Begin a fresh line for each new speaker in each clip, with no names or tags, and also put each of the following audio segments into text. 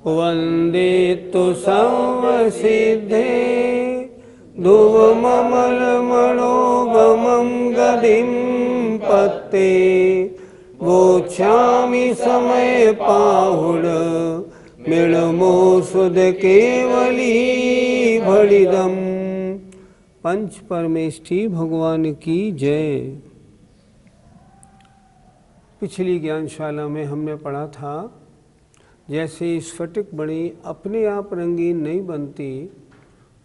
वन्दे तु संवसिद्धे धुवममलमणोगमं गतिं पत्ते वोच्छामि समय पाहुड मिणमो सुध केवली भड़िदम। पंच परमेष्ठी भगवान की जय। पिछली ज्ञानशाला में हमने पढ़ा था, जैसे स्फटिक मणि अपने आप रंगीन नहीं बनती,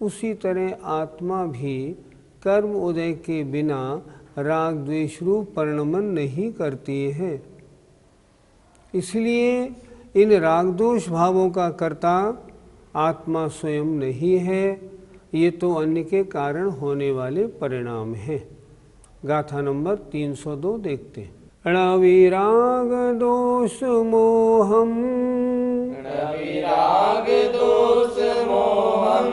उसी तरह आत्मा भी कर्म उदय के बिना राग द्वेष रूप परिणमन नहीं करती है। इसलिए इन राग दोष भावों का कर्ता आत्मा स्वयं नहीं है, ये तो अन्य के कारण होने वाले परिणाम हैं। गाथा नंबर 302 देखते हैं। णविराग दोष मोहम
णविराग दोष मोहम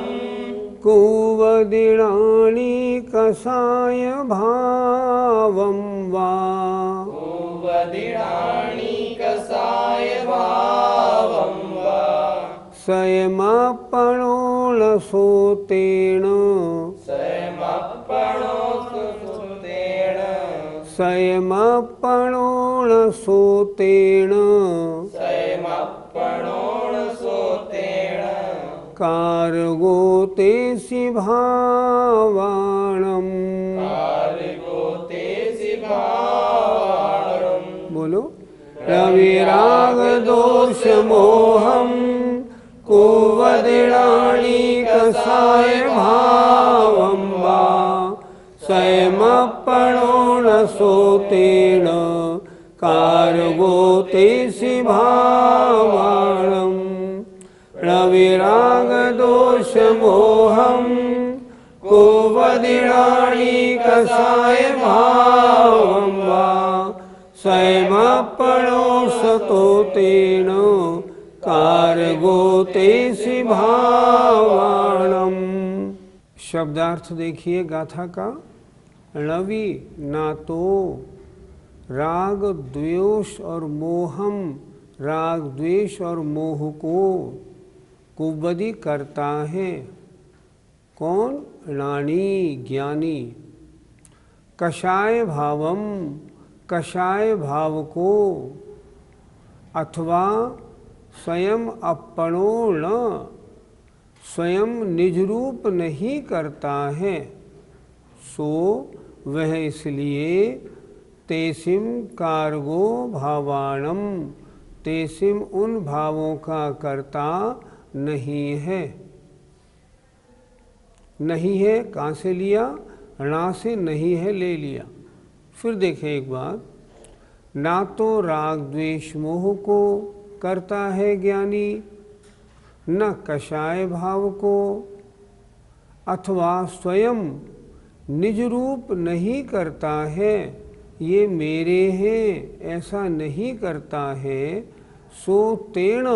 कुवदिणानि कषाय भावं वा
कुवदिणानि कषाय भावं वा
स्वयमपणोलसोतेन
स्वयमपणोलसोतेन
स्वयमपणोलसोतेन
स्वयमपणोलसोतेन
कार्गोतेसि भावाणम्
कार्गोतेसि भावाणम्।
बोलो। रविराग दोष मोहम कुवदिणानि कषाय भावं वा स्वयमपणोलसोतेन कार्गोतेसि भावाणम्। रविराग दोष मोहम कुवदिणानि कषाय भावं वा स्वयमपणोलसोतेन कार्गोतेसि भावाणम्। शब्दार्थ देखिए गाथा का। णवि ना तो राग द्वेष और मोहम, राग द्वेष और मोह को कुवदि करता है। कौन? णानी ज्ञानी। कषाय भावम, कषाय भाव को, अथवा स्वयं अपणो न, स्वयं निज रूप नहीं करता है, सो वह इसलिए तेसिम कार्गो भावाणम, तेसिम उन भावों का कर्ता नहीं है। नहीं है कहाँ से लिया? णा से नहीं है ले लिया। फिर देखें एक बात, ना तो राग द्वेष मोह को करता है ज्ञानी, न कषाय भाव को, अथवा स्वयं निज रूप नहीं करता है, ये मेरे हैं ऐसा नहीं करता है, सो तेण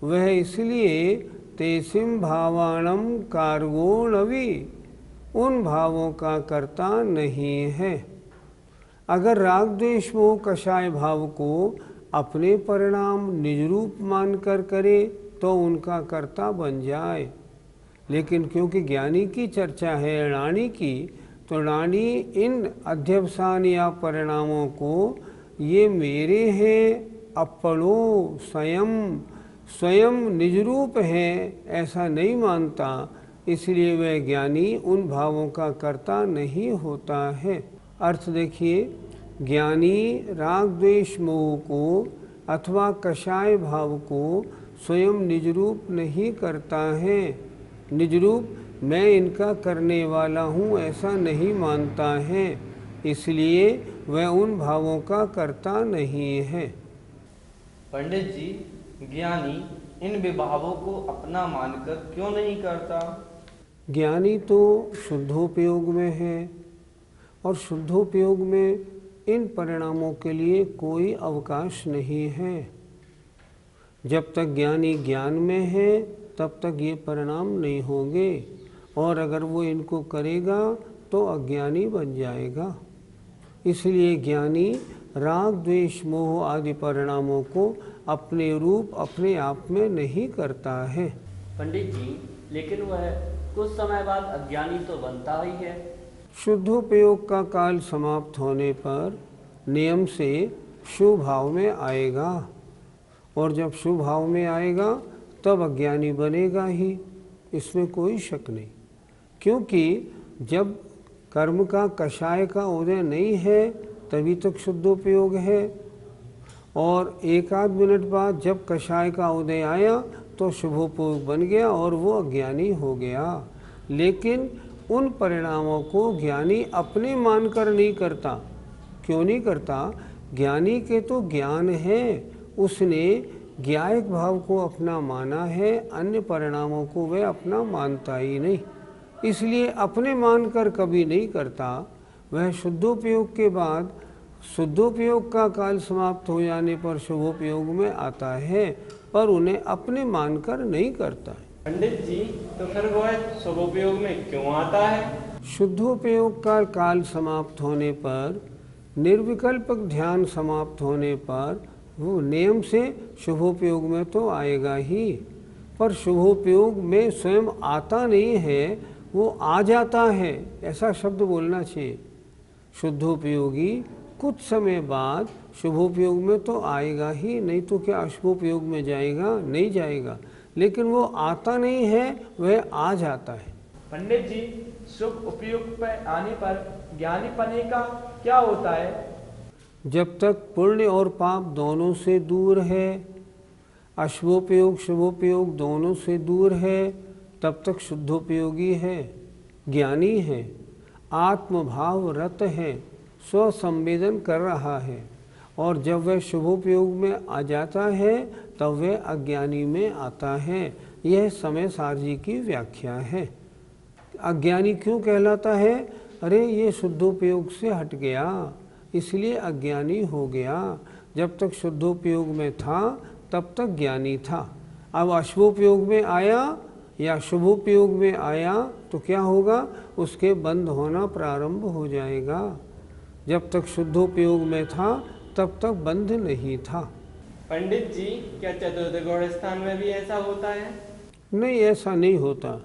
वह इसलिए तेसिम भावाणम कार्गो णवि, उन भावों का कर्ता नहीं है। अगर राग द्वेष मोह कषाय भाव को अपने परिणाम निज रूप मानकर करे तो उनका कर्ता बन जाए, लेकिन क्योंकि ज्ञानी की चर्चा है णानी की, तो णानी इन अध्यवसान या परिणामों को ये मेरे हैं, अपणो स्वयं, स्वयं निज रूप है ऐसा नहीं मानता, इसलिए वह ज्ञानी उन भावों का कर्ता नहीं होता है। अर्थ देखिए, ज्ञानी राग द्वेष मोह को अथवा कषाय भाव को स्वयं निज रूप नहीं करता है, निज रूप मैं इनका करने वाला हूँ ऐसा नहीं मानता है, इसलिए वह उन भावों का कर्ता नहीं है।
पंडित जी, ज्ञानी इन विभावों को अपना मानकर क्यों नहीं करता?
ज्ञानी तो शुद्धोपयोग में है और शुद्धोपयोग में इन परिणामों के लिए कोई अवकाश नहीं है। जब तक ज्ञानी ज्ञान में है तब तक ये परिणाम नहीं होंगे, और अगर वो इनको करेगा तो अज्ञानी बन जाएगा। इसलिए ज्ञानी राग द्वेष मोह आदि परिणामों को अपने रूप अपने आप में नहीं करता है।
पंडित जी, लेकिन वह कुछ समय बाद अज्ञानी तो बनता ही है।
शुद्धोपयोग का काल समाप्त होने पर नियम से शुभ भाव में आएगा, और जब शुभ भाव में आएगा तब अज्ञानी बनेगा ही, इसमें कोई शक नहीं। क्योंकि जब कर्म का कषाय का उदय नहीं है तभी तक शुद्धोपयोग है, और एक आध मिनट बाद जब कषाय का उदय आया तो शुभोपयोग बन गया और वो अज्ञानी हो गया। लेकिन उन परिणामों को ज्ञानी अपने मानकर नहीं करता। क्यों नहीं करता? ज्ञानी के तो ज्ञान है, उसने ज्ञायक भाव को अपना माना है, अन्य परिणामों को वह अपना मानता ही नहीं, इसलिए अपने मानकर कभी नहीं करता। वह शुद्धोपयोग के बाद शुद्धोपयोग का काल समाप्त हो जाने पर शुभोपयोग में आता है, पर उन्हें अपने मानकर नहीं करता है।
पंडित जी, तो फिर वह शुभोपयोग में क्यों आता है?
शुद्धोपयोग का काल समाप्त होने पर, निर्विकल्पक ध्यान समाप्त होने पर वो नियम से शुभोपयोग में तो आएगा ही, पर शुभोपयोग में स्वयं आता नहीं है, वो आ जाता है, ऐसा शब्द बोलना चाहिए। शुद्धोपयोगी कुछ समय बाद शुभोपयोग में तो आएगा ही, नहीं तो क्या अशुभोपयोग में जाएगा? नहीं जाएगा। लेकिन वो आता नहीं है, वह आ जाता है।
पंडित जी, शुभ उपयोग पर आने पर ज्ञानी पने का क्या होता है?
जब तक पुण्य और पाप दोनों से दूर है, अशुभोपयोग शुभोपयोग दोनों से दूर है, तब तक शुद्धोपयोगी है, ज्ञानी है, आत्मभाव रत है, स्वसंवेदन कर रहा है। और जब वह शुभोपयोग में आ जाता है तब वह अज्ञानी में आता है। यह समय सार जी की व्याख्या है। अज्ञानी क्यों कहलाता है? अरे ये शुद्धोपयोग से हट गया, इसलिए अज्ञानी हो गया। जब तक शुद्धोपयोग में था तब तक ज्ञानी था। अब अशुभोपयोग में आया या शुभोपयोग में आया तो क्या होगा? उसके बंद होना प्रारंभ हो जाएगा। जब तक शुद्धोपयोग में था तब तक बंद नहीं था।
पंडित जी, क्या चतुर्थ गुण स्थान में भी ऐसा होता है?
नहीं, ऐसा नहीं होता।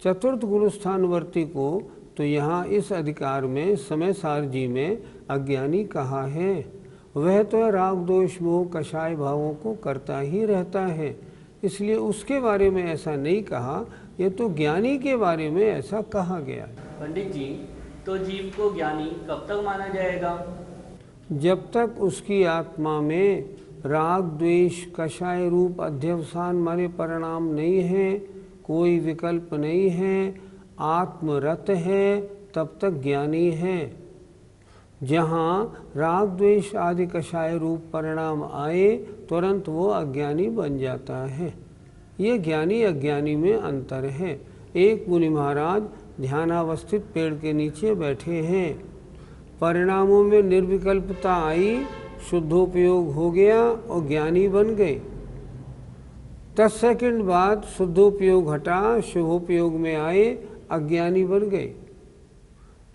चतुर्थ गुण स्थानवर्ती को तो यहाँ इस अधिकार में समय सार जी में अज्ञानी कहा है। वह तो राग दोष मोह कषाय भावों को करता ही रहता है, इसलिए उसके बारे में ऐसा नहीं कहा। ये तो ज्ञानी के बारे में ऐसा कहा गया है।
पंडित जी, तो जीव को ज्ञानी कब तक माना जाएगा?
जब तक उसकी आत्मा में राग द्वेष कषाय रूप अध्यवसान माने परिणाम नहीं है, कोई विकल्प नहीं है, आत्मरत है, तब तक ज्ञानी है। जहाँ राग द्वेष आदि कषाय रूप परिणाम आए तुरंत वो अज्ञानी बन जाता है। ये ज्ञानी अज्ञानी में अंतर है। एक मुनि महाराज ध्यानावस्थित पेड़ के नीचे बैठे हैं, परिणामों में निर्विकल्पता आई, शुद्धोपयोग हो गया और ज्ञानी बन गए। 10 सेकंड बाद शुद्धोपयोग हटा, शुभोपयोग में आए, अज्ञानी बन गए।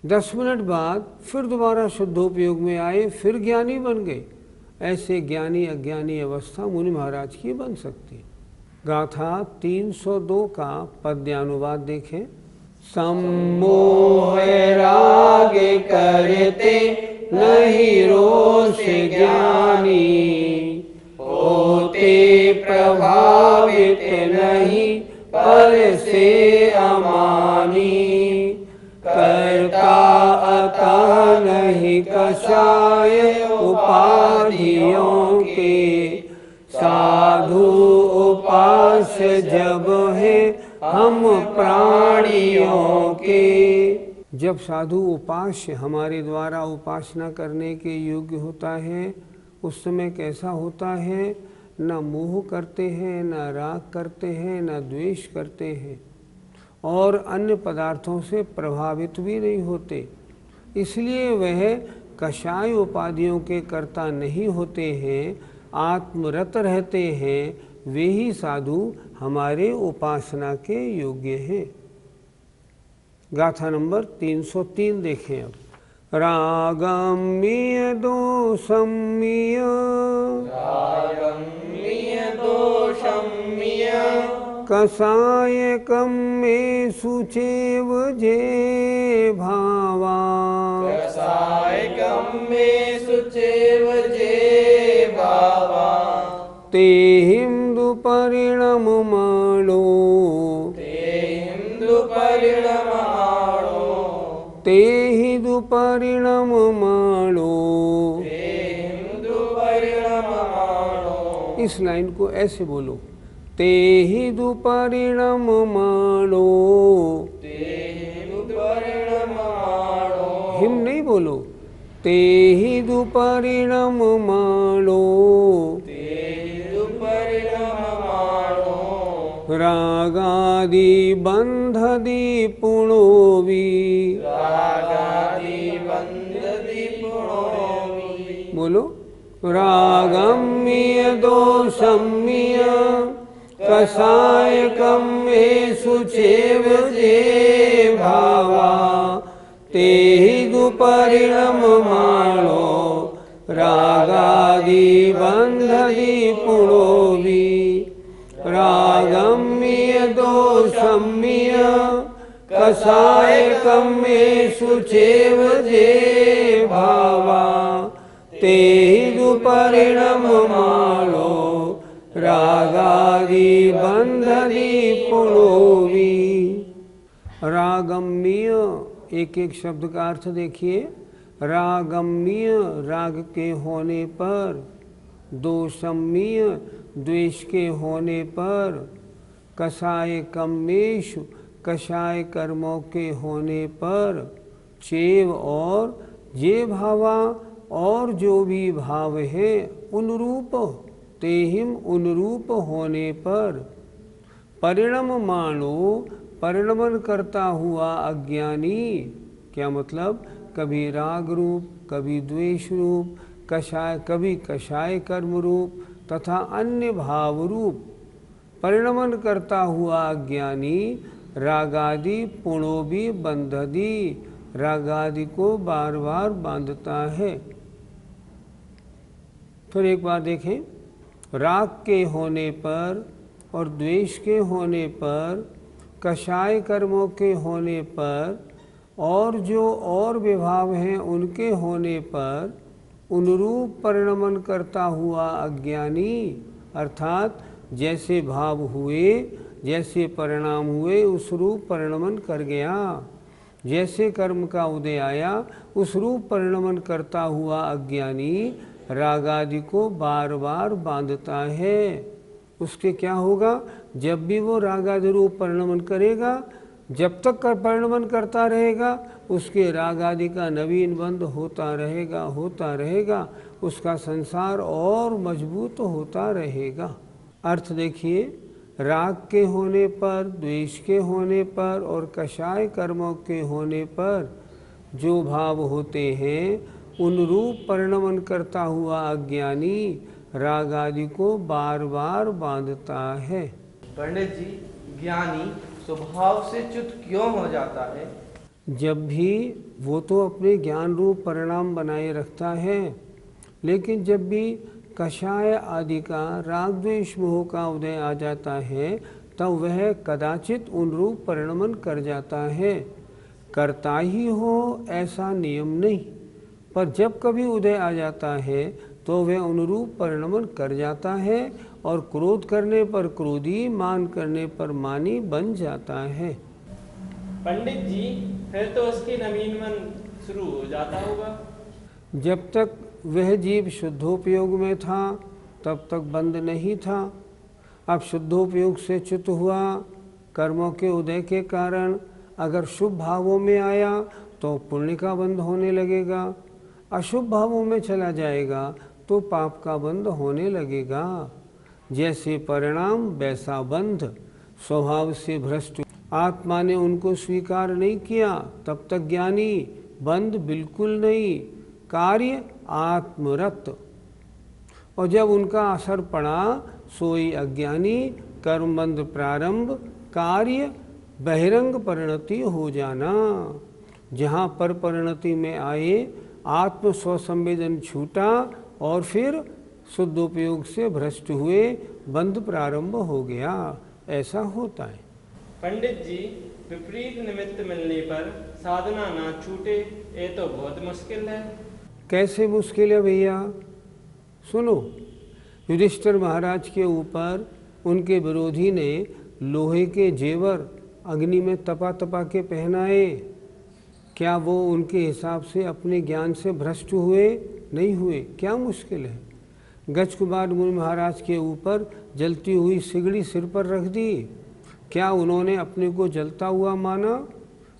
10 मिनट बाद फिर दोबारा शुद्धोपयोग में आए, फिर ज्ञानी बन गए। ऐसे ज्ञानी अज्ञानी अवस्था मुनि महाराज की बन सकती है। गाथा 302 का पद्यानुवाद देखें। सम्मोह राग करते नहीं रोष ज्ञानी, होते प्रभावित नहीं पर से अमानी, करता अतः नहीं कषाय उपाधियों के, साधु उपास जब है हम प्राणियों के। जब साधु उपास्य हमारे द्वारा उपासना करने के योग्य होता है, उस समय कैसा होता है? न मोह करते हैं, न राग करते हैं, न द्वेष करते हैं, और अन्य पदार्थों से प्रभावित भी नहीं होते। इसलिए वह कषाय उपाधियों के कर्ता नहीं होते हैं, आत्मरत रहते हैं। वे ही साधु हमारे उपासना के योग्य हैं। गाथा नंबर 303 देखें। अब रागम्य दोषम्य कषायकं मे शुचेव जे भावा ते हिंदुपरिणममाणो ते हिंदुपरिणममाणो। इस लाइन को ऐसे बोलो, ते हिंदुपरिणममाणो। हिम नहीं बोलो, ते हिंदुपरिणममाणो। रागादि बंधदि पुणोवि बोलो, रागम्य दोषम्य कषायकं मे शुचेव जे भावा ते हिंदुपरिणममाणो। रागादि बंधदि पुणोवि रागम्य दोषम्य कषायकं मे शुचेव जे भावा ते हिंदुपरिणममाणो। रागादि बंधदि पुणोवि। रागम्य, एक एक शब्द का अर्थ देखिए। रागम्य राग के होने पर, दोषम्य द्वेष के होने पर, कषाय कम्मेषु कषाय कर्मों के होने पर, चेव और, जे भावा और जो भी भाव है उनरूप, तेहिम उनरूप होने पर, परिणम मानो परिणमन करता हुआ अज्ञानी। क्या मतलब? कभी राग रूप, कभी द्वेष रूप, कषाय कभी कषाय कर्म रूप तथा अन्य भाव रूप परिणमन करता हुआ अज्ञानी रागादि पुणोबी बंधदी, रागादि को बार बार बांधता है। फिर एक बार देखें, राग के होने पर और द्वेष के होने पर, कषाय कर्मों के होने पर और जो और विभाव हैं उनके होने पर उनरूप परिणमन करता हुआ अज्ञानी, अर्थात जैसे भाव हुए, जैसे परिणाम हुए उस रूप परिणमन कर गया। जैसे कर्म का उदय आया उस रूप परिणमन करता हुआ अज्ञानी रागादि को बार बार बांधता है। उसके क्या होगा? जब भी वो रागादि रूप परिणमन करेगा, जब तक कर परिणमन करता रहेगा, उसके राग आदि का नवीन बंध होता रहेगा, उसका संसार और मजबूत होता रहेगा। अर्थ देखिए, राग के होने पर, द्वेष के होने पर और कषाय कर्मों के होने पर जो भाव होते हैं उन रूप परिणमन करता हुआ अज्ञानी राग आदि को बार बार बांधता है।
पंडित जी, ज्ञानी स्वभाव से च्युत क्यों हो जाता है?
जब भी वो तो अपने ज्ञान रूप परिणाम बनाए रखता है, लेकिन जब भी कषाय आदि का राग द्वेष मोह का उदय आ जाता है तब वह कदाचित उन रूप परिणमन कर जाता है। करता ही हो ऐसा नियम नहीं, पर जब कभी उदय आ जाता है तो वह अनुरूप परिणमन कर जाता है और क्रोध करने पर क्रोधी, मान करने पर मानी बन जाता है।
पंडित जी, फिर तो उसकी नवीन मन शुरू हो जाता होगा।
जब तक वह जीव शुद्धोपयोग में था तब तक बंद नहीं था। अब शुद्धोपयोग से च्युत हुआ, कर्मों के उदय के कारण अगर शुभ भावों में आया तो पुण्य का बंध होने लगेगा, अशुभ भावों में चला जाएगा तो पाप का बंध होने लगेगा। जैसे परिणाम वैसा बंध। स्वभाव से भ्रष्ट आत्मा ने उनको स्वीकार नहीं किया तब तक ज्ञानी, बंध बिल्कुल नहीं, कार्य आत्मरत। और जब उनका असर पड़ा सोई अज्ञानी, कर्मबंध प्रारंभ, कार्य बहिरंग परिणति हो जाना। जहाँ पर परिणति में आए आत्म स्वसंवेदन छूटा और फिर शुद्ध उपयोग से भ्रष्ट हुए, बंध प्रारंभ हो गया। ऐसा होता है।
पंडित जी, विपरीत निमित्त मिलने पर साधना ना छूटे, ये तो बहुत मुश्किल है।
कैसे मुश्किल है भैया? सुनो, युधिष्ठिर महाराज के ऊपर उनके विरोधी ने लोहे के जेवर अग्नि में तपा तपा के पहनाए। क्या वो उनके हिसाब से अपने ज्ञान से भ्रष्ट हुए? नहीं हुए। क्या मुश्किल है? गजकुमार मुनि महाराज के ऊपर जलती हुई सिगड़ी सिर पर रख दी। क्या उन्होंने अपने को जलता हुआ माना?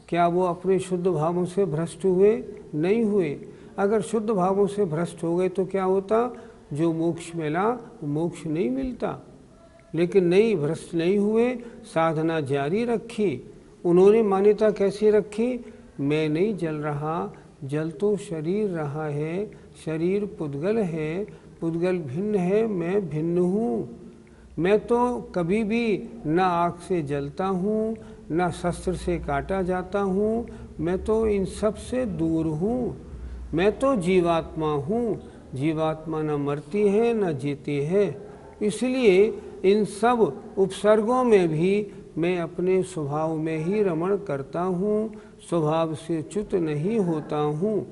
क्या वो अपने शुद्ध भावों से भ्रष्ट हुए? नहीं हुए। अगर शुद्ध भावों से भ्रष्ट हो गए तो क्या होता? जो मोक्ष मिला वो मोक्ष नहीं मिलता। लेकिन नहीं, भ्रष्ट नहीं हुए, साधना जारी रखी। उन्होंने मान्यता कैसी रखी? मैं नहीं जल रहा, जल तो शरीर रहा है, शरीर पुद्गल है, पुद्गल भिन्न है, मैं भिन्न हूँ। मैं तो कभी भी न आग से जलता हूँ, न शस्त्र से काटा जाता हूँ, मैं तो इन सब से दूर हूँ। मैं तो जीवात्मा हूँ, जीवात्मा न मरती है न जीती है। इसलिए इन सब उपसर्गों में भी मैं अपने स्वभाव में ही रमण करता हूँ, स्वभाव से च्युत नहीं होता हूँ।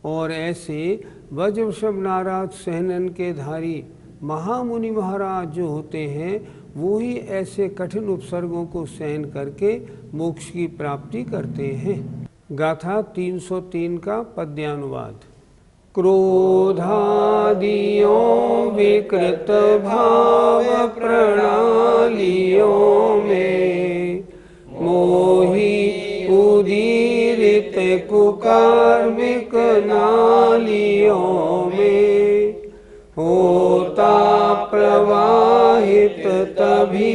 और ऐसे वज्रवृषभ नाराज सहनन के धारी महामुनि महाराज जो होते हैं, वो ही ऐसे कठिन उपसर्गों को सहन करके मोक्ष की प्राप्ति करते हैं। गाथा 303 का पद्यानुवाद। क्रोधादियों विकृत भाव प्रणालियों में मोही उदीरित कुकार्मिक नालियों में होता प्रवाहित तभी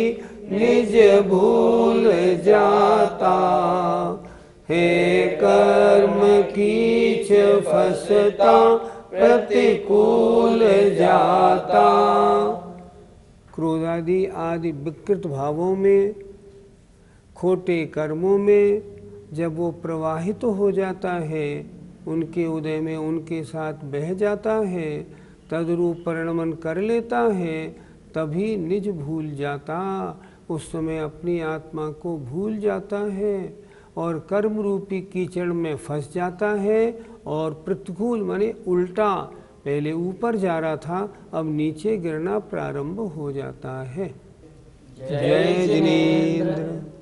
निज भूल जाता है कर्म कीच फसता प्रतिकूल जाता। क्रोधादि आदि विकृत भावों में, खोटे कर्मों में जब वो प्रवाहित हो जाता है, उनके उदय में उनके साथ बह जाता है, तद्रूप परिणमन कर लेता है, तभी निज भूल जाता। उस समय अपनी आत्मा को भूल जाता है और कर्म रूपी कीचड़ में फंस जाता है और प्रतिकूल माने उल्टा, पहले ऊपर जा रहा था अब नीचे गिरना प्रारंभ हो जाता है। जय जिनेंद्र।